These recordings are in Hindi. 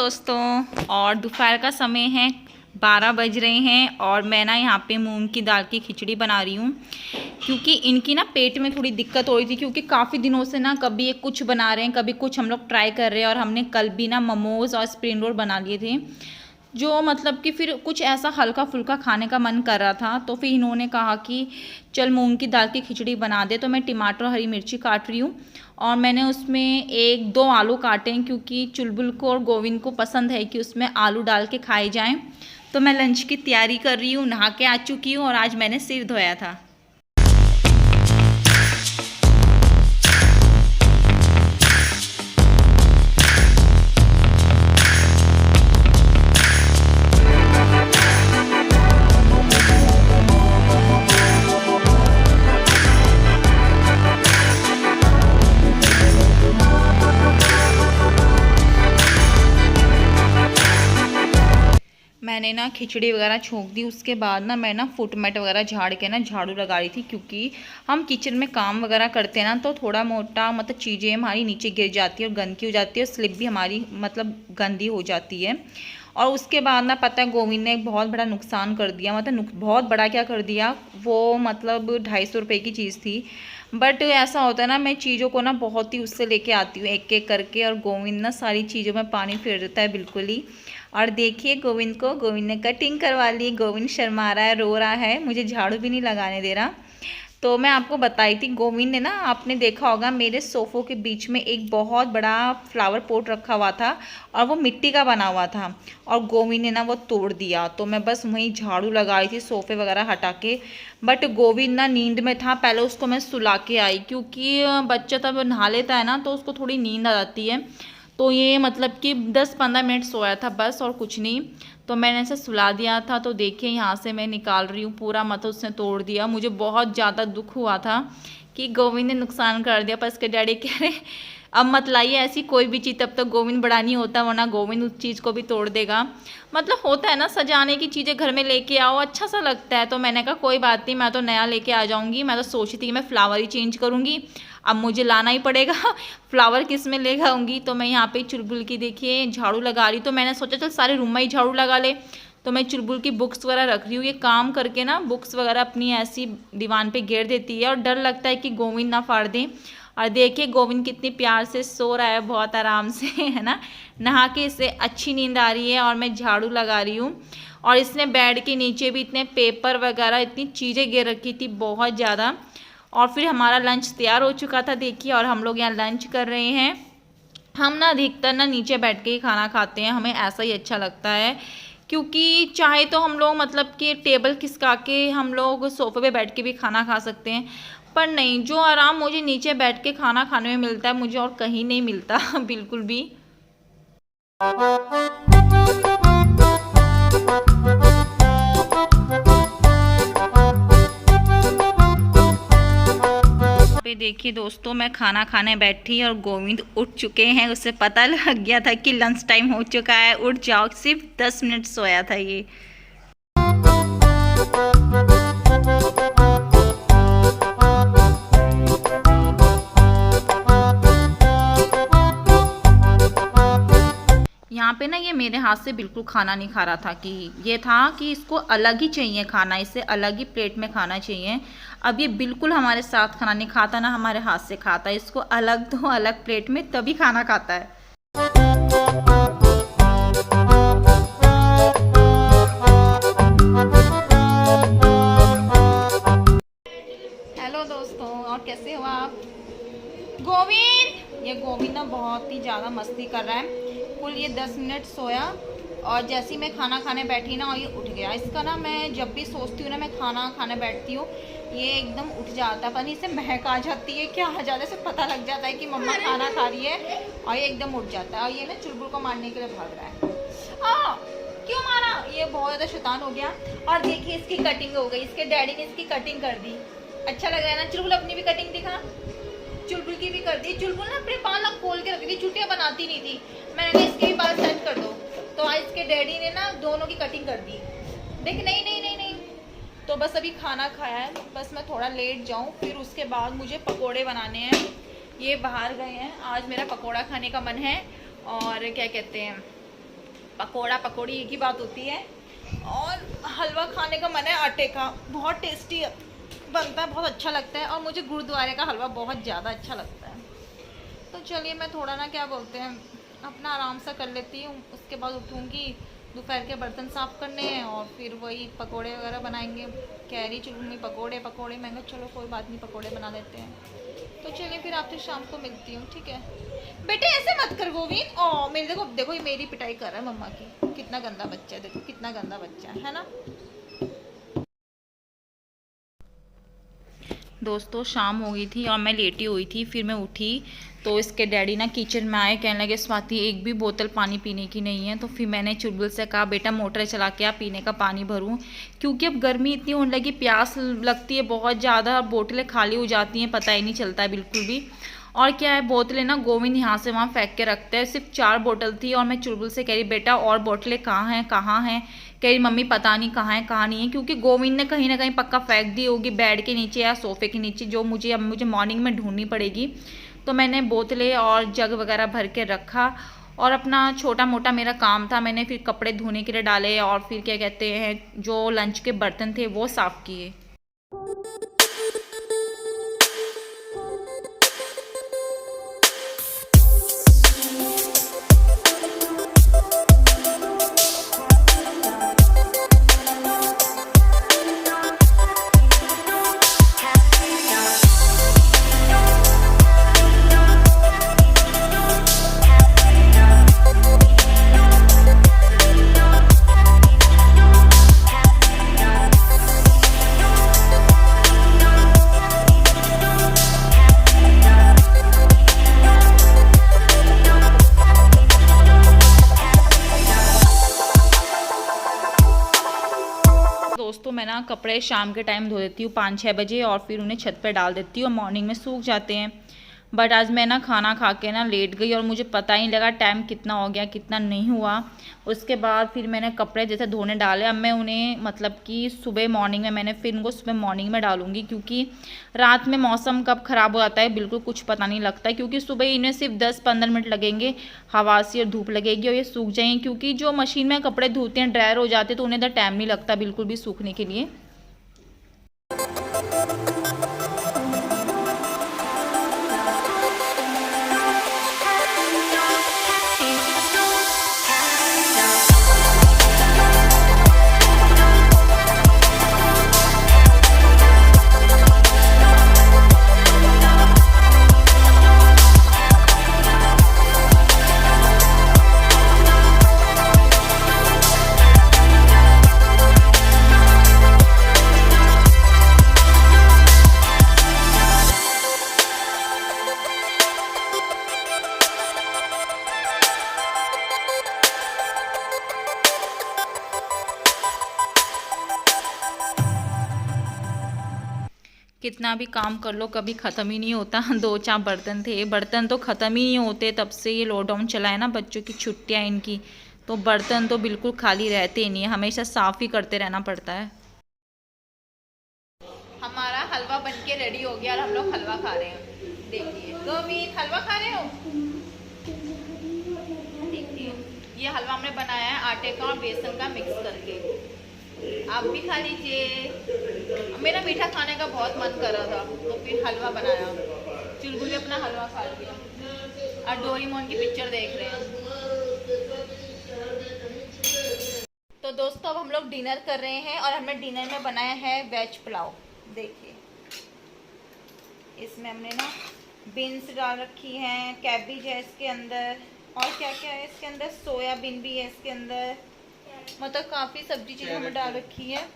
दोस्तों, और दोपहर का समय है, 12 बज रहे हैं और मैं ना यहाँ पे मूंग की दाल की खिचड़ी बना रही हूँ क्योंकि इनकी ना पेट में थोड़ी दिक्कत हो रही थी। क्योंकि काफ़ी दिनों से ना कभी ये कुछ बना रहे हैं, कभी कुछ हम लोग ट्राई कर रहे हैं। और हमने कल भी ना मोमोज़ और स्प्रिंग रोल बना लिए थे, जो मतलब कि फिर कुछ ऐसा हल्का फुल्का खाने का मन कर रहा था। तो फिर इन्होंने कहा कि चल मूंग की दाल की खिचड़ी बना दे। तो मैं टमाटर हरी मिर्ची काट रही हूँ और मैंने उसमें 1-2 आलू काटे हैं क्योंकि चुलबुल को और गोविंद को पसंद है कि उसमें आलू डाल के खाए जाएं। तो मैं लंच की तैयारी कर रही हूँ, नहा के आ चुकी हूँ और आज मैंने सिर धोया था। मैंने ना खिचड़ी वगैरह छोंक दी। उसके बाद ना मैं ना फुट मैट वगैरह झाड़ के ना झाड़ू लगा रही थी क्योंकि हम किचन में काम वगैरह करते हैं ना, तो थोड़ा मोटा मतलब चीज़ें हमारी नीचे गिर जाती है और गंदगी हो जाती है और स्लिप भी हमारी मतलब गंदी हो जाती है। और उसके बाद ना पता है गोविंद ने एक बहुत बड़ा नुकसान कर दिया। मतलब बहुत बड़ा क्या कर दिया, वो मतलब 250 रुपये की चीज़ थी। बट ऐसा होता है ना, मैं चीज़ों को ना बहुत ही उससे लेके आती हूँ एक एक करके, और गोविंद ना सारी चीज़ों में पानी फेर देता है बिल्कुल ही। और देखिए गोविंद को, गोविंद ने कटिंग करवा ली। गोविंद शर्मा रहा है, रो रहा है, मुझे झाड़ू भी नहीं लगाने दे रहा। तो मैं आपको बताई थी, गोविंद ने ना, आपने देखा होगा मेरे सोफ़ों के बीच में एक बहुत बड़ा फ्लावर पॉट रखा हुआ था और वो मिट्टी का बना हुआ था और गोविंद ने ना वो तोड़ दिया। तो मैं बस वहीं झाड़ू लगा रही थी सोफ़े वगैरह हटा के। बट गोविंद ना नींद में था। पहले उसको मैं सुला के आई क्योंकि बच्चा तब नहा लेता है ना तो उसको थोड़ी नींद आ जाती है। तो ये मतलब कि 10-15 मिनट सोया था बस, और कुछ नहीं। तो मैंने इसे सुला दिया था। तो देखिए यहाँ से मैं निकाल रही हूँ, पूरा मतलब उसने तोड़ दिया। मुझे बहुत ज़्यादा दुख हुआ था कि गोविंद ने नुकसान कर दिया, पर इसके डैडी कह रहे अब मत लाइए ऐसी कोई भी चीज़, तब तक गोविंद बड़ा नहीं होता, वरना गोविंद उस चीज़ को भी तोड़ देगा। मतलब होता है ना, सजाने की चीज़ें घर में लेके आओ, अच्छा सा लगता है। तो मैंने कहा कोई बात नहीं, मैं तो नया लेके आ जाऊँगी। मैं तो सोची थी कि मैं फ्लावर ही चेंज करूँगी, अब मुझे लाना ही पड़ेगा। फ्लावर किस में ले आऊँगी। तो मैं यहाँ पे चुलबुल की देखिए झाड़ू लगा रही। तो मैंने सोचा चल सारे रूम में ही झाड़ू लगा ले। तो मैं चुलबुल की बुक्स वगैरह रख रही हूँ। ये काम करके ना बुक्स वगैरह अपनी ऐसी दीवान पे घेर देती है और डर लगता है कि गोविंद ना फाड़ दें। और देखिए गोविंद कितनी प्यार से सो रहा है, बहुत आराम से, है ना। नहा के इसे अच्छी नींद आ रही है और मैं झाड़ू लगा रही हूँ। और इसने बेड के नीचे भी इतने पेपर वगैरह इतनी चीज़ें गिर रखी थी, बहुत ज़्यादा। और फिर हमारा लंच तैयार हो चुका था देखिए, और हम लोग यहाँ लंच कर रहे हैं। हम ना अधिकतर ना नीचे बैठ के ही खाना खाते हैं, हमें ऐसा ही अच्छा लगता है। क्योंकि चाहे तो हम लोग मतलब कि टेबल खिसका के हम लोग सोफे पे बैठ के भी खाना खा सकते हैं, पर नहीं, जो आराम मुझे नीचे बैठ के खाना खाने में मिलता है मुझे और कहीं नहीं मिलता बिल्कुल भी। देखिए दोस्तों, मैं खाना खाने बैठी और गोविंद उठ चुके हैं। उसे पता लग गया था कि लंच टाइम हो चुका है, उठ जाओ। सिर्फ 10 मिनट सोया था ये। यहाँ पे ना ये मेरे हाथ से बिल्कुल खाना नहीं खा रहा था, कि ये था कि इसको अलग ही चाहिए खाना, इसे अलग ही प्लेट में खाना चाहिए। अब ये बिल्कुल हमारे साथ खाना नहीं खाता, ना हमारे हाथ से खाता है। इसको अलग दो, अलग प्लेट में, तभी खाना खाता है। हेलो दोस्तों, और कैसे हो आप। गोविंद, ये गोविंद ना बहुत ही ज़्यादा मस्ती कर रहा है। कुल ये 10 मिनट सोया और जैसे ही मैं खाना खाने बैठी ना, और ये उठ गया। इसका ना मैं जब भी सोचती हूँ ना मैं खाना खाने बैठती हूँ, ये एकदम उठ जाता है। पता नहीं इसे महक आ जाती है क्या आ जाता है, इसे पता लग जाता है कि मम्मा खाना खा रही है और ये एकदम उठ जाता है। और ये ना चुलबुल को मारने के लिए भाग रहा है। क्यों मारा, ये बहुत ज़्यादा शैतान हो गया। और देखिए इसकी कटिंग हो गई, इसके डैडी ने इसकी कटिंग कर दी। अच्छा लग रहा है ना। चुलबुल अपनी भी कटिंग दिखा, चुलबुल की भी कर दी। चुलबुल ना अपने बाल खोल के रख दी, छुट्टियां बनाती नहीं थी। मैंने कहा इसके भी बाल सेट कर दो, तो आज इसके डैडी ने ना दोनों की कटिंग कर दी। देख, नहीं नहीं नहीं नहीं। तो बस अभी खाना खाया है, बस मैं थोड़ा लेट जाऊं, फिर उसके बाद मुझे पकोड़े बनाने हैं। ये बाहर गए हैं, आज मेरा पकोड़ा खाने का मन है। और क्या कहते हैं, पकोड़ा पकौड़ी एक ही बात होती है। और हलवा खाने का मन है आटे का, बहुत टेस्टी बनता है, बहुत अच्छा लगता है। और मुझे गुरुद्वारे का हलवा बहुत ज़्यादा अच्छा लगता है। तो चलिए मैं थोड़ा ना क्या बोलते हैं अपना आराम सा कर लेती हूँ, उसके बाद उठूँगी, दोपहर के बर्तन साफ़ करने हैं और फिर वही पकोड़े वगैरह बनाएंगे। कह रही चलो मम्मी पकोड़े पकोड़े, मैं कहा चलो कोई बात नहीं पकोड़े बना लेते हैं। तो चलिए फिर आपसे शाम को मिलती हूँ, ठीक है। बेटे ऐसे मत कर गोविंद। ओ मेरे देखो देखो, ये मेरी पिटाई कर रहा है मम्मा की। कितना गंदा बच्चा है, देखो कितना गंदा बच्चा है ना। दोस्तों शाम हो गई थी और मैं लेटी हुई थी, फिर मैं उठी तो इसके डैडी ना किचन में आए, कहने लगे स्वाति एक भी बोतल पानी पीने की नहीं है। तो फिर मैंने चुलबुल से कहा बेटा मोटर चला के आप पीने का पानी भरूं, क्योंकि अब गर्मी इतनी होने लगी, प्यास लगती है बहुत ज़्यादा, बोतलें खाली हो जाती हैं, पता ही नहीं चलता है बिल्कुल भी। और क्या है बोतलें ना गोविंद यहाँ से वहाँ फेंक के रखते हैं। सिर्फ 4 बोतल थी और मैं चुलबुल से कह रही बेटा और बोतलें कहाँ हैं कहाँ हैं, कह रही मम्मी पता नहीं कहाँ है कहाँ नहीं है, क्योंकि गोविंद ने कहीं ना कहीं पक्का फेंक दी होगी बेड के नीचे या सोफे के नीचे, जो मुझे मॉर्निंग में ढूंढनी पड़ेगी। तो मैंने बोतलें और जग वगैरह भर के रखा और अपना छोटा मोटा मेरा काम था, मैंने फिर कपड़े धोने के लिए डाले और फिर क्या कहते हैं जो लंच के बर्तन थे वो साफ़ किए। दोस्तों मैं ना कपड़े शाम के टाइम धो देती हूँ 5-6 बजे और फिर उन्हें छत पे डाल देती हूँ और मॉर्निंग में सूख जाते हैं। बट आज मैं ना खाना खा के ना लेट गई और मुझे पता ही नहीं लगा टाइम कितना हो गया कितना नहीं हुआ। उसके बाद फिर मैंने कपड़े जैसे धोने डाले, अब मैं उन्हें मतलब कि सुबह मॉर्निंग में मैंने फिर उनको सुबह मॉर्निंग में डालूंगी, क्योंकि रात में मौसम कब ख़राब हो जाता है बिल्कुल कुछ पता नहीं लगता है। क्योंकि सुबह इन्हें सिर्फ 10-15 मिनट लगेंगे, हवा से और धूप लगेगी और ये सूख जाएंगे, क्योंकि जो मशीन में कपड़े धोते हैं ड्रायर हो जाते हैं तो उन्हें इधर टाइम नहीं लगता बिल्कुल भी सूखने के लिए। कितना भी काम कर लो कभी ख़त्म ही नहीं होता। 2-4 बर्तन थे, बर्तन तो ख़त्म ही नहीं होते तब से ये लॉकडाउन चला है ना, बच्चों की छुट्टियां इनकी, तो बर्तन तो बिल्कुल खाली रहते ही नहीं है, हमेशा साफ़ ही करते रहना पड़ता है। हमारा हलवा बनके रेडी हो गया और हम लोग हलवा खा रहे हैं। देखिए गोविंद हलवा खा रहे हो, देखिए ये हलवा हमने बनाया है आटे का और बेसन का मिक्स करके, आप भी खा लीजिए। मेरा मीठा खाने का बहुत मन कर रहा था तो फिर हलवा बनाया, चुलबुल भी अपना हलवा खा लिया और डोरेमोन की पिक्चर देख रहे हैं। तो दोस्तों अब हम लोग डिनर कर रहे हैं और हमने डिनर में बनाया है वेज पुलाव। देखिए इसमें हमने ना बीन्स डाल रखी हैं, कैबेज है इसके अंदर और क्या क्या है इसके अंदर, सोयाबीन भी है इसके अंदर, मतलब काफ़ी सब्जी चीज़ें हमने डाल रखी है।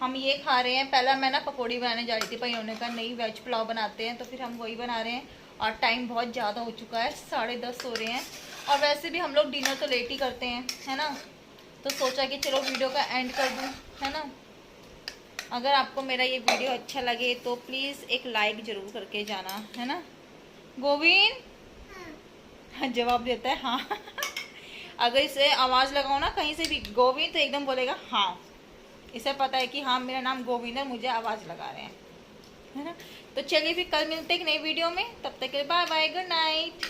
हम ये खा रहे हैं। पहला मैं ना पकौड़ी बनाने जा रही थी, भाइयों ने कहा नहीं वेज पुलाव बनाते हैं, तो फिर हम वही बना रहे हैं। और टाइम बहुत ज़्यादा हो चुका है, 10:30 हो रहे हैं और वैसे भी हम लोग डिनर तो लेट ही करते हैं है ना, तो सोचा कि चलो वीडियो का एंड कर दूँ है ना। अगर आपको मेरा ये वीडियो अच्छा लगे तो प्लीज़ एक लाइक ज़रूर करके जाना है ना। गोविंद हाँ जवाब देता है हाँ। अगर इसे आवाज़ लगाओ ना कहीं से भी गोविंद तो एकदम बोलेगा हाँ, इसे पता है कि हाँ मेरा नाम गोविंद है, मुझे आवाज़ लगा रहे हैं है ना। तो चलिए फिर कल मिलते हैं एक नई वीडियो में, तब तक के लिए बाय बाय, गुड नाइट।